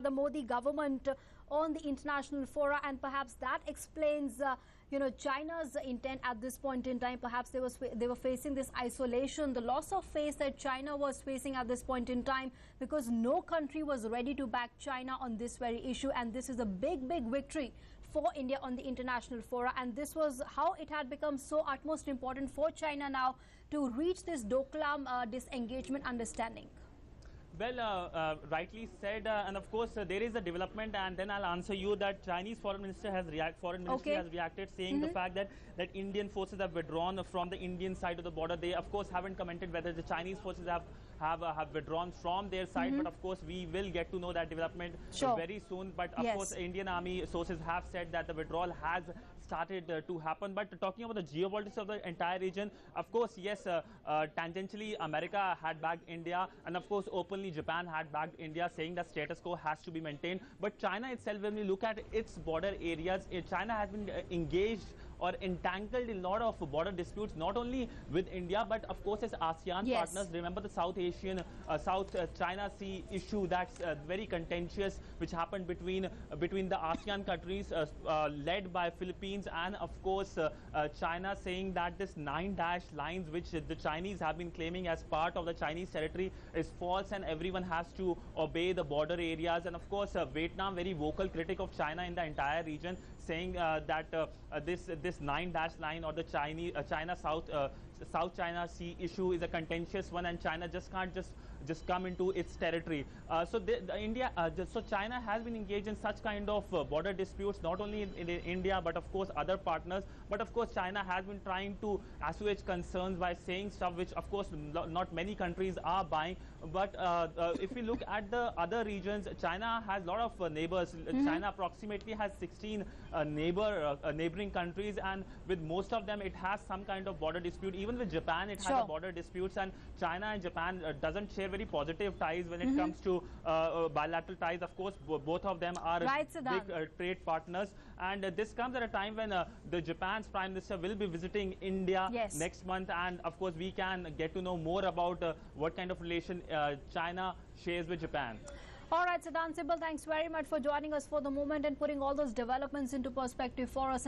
the Modi government on the international fora, and perhaps that explains China's intent at this point in time. Perhaps they were facing this isolation, the loss of face that China was facing at this point in time, because no country was ready to back China on this very issue, and this is a big victory for India on the international fora, and this was how it had become so utmost important for China now to reach this Doklam disengagement understanding. Well, rightly said, and of course there is a development, and then I'll answer you that Chinese foreign ministry has reacted, saying the fact that Indian forces have withdrawn from the Indian side of the border. They of course haven't commented whether the Chinese forces have withdrawn from their side, but of course we will get to know that development very soon. But of course Indian army sources have said that the withdrawal has started to happen. But talking about the geopolitics of the entire region, of course, yes, tangentially America had backed India, and of course openly Japan had backed India, saying that status quo has to be maintained. But China itself, when we look at its border areas, China has been engaged or entangled in a lot of border disputes, not only with India, but of course as ASEAN partners. Remember the South China Sea issue that's very contentious, which happened between the ASEAN countries led by Philippines and of course China, saying that this 9 dash lines which the Chinese have been claiming as part of the Chinese territory is false, and everyone has to obey the border areas. And of course Vietnam, very vocal critic of China in the entire region, saying that this 9 dash line or the China South China Sea issue is a contentious one, and China just can't just come into its territory. So China has been engaged in such kind of border disputes, not only in India but of course other partners. But of course China has been trying to assuage concerns by saying stuff which of course not many countries are buying. But if we look at the other regions, China has a lot of neighbors. China approximately has 16 neighboring countries, and with most of them it has some kind of border dispute. Even with Japan it has a border disputes, and China and Japan doesn't share very positive ties when it comes to bilateral ties. Of course both of them are big trade partners, and this comes at a time when the Japan's Prime Minister will be visiting India next month, and of course we can get to know more about what kind of relation China shares with Japan. All right, Siddhant Sibal, thanks very much for joining us for the moment and putting all those developments into perspective for us.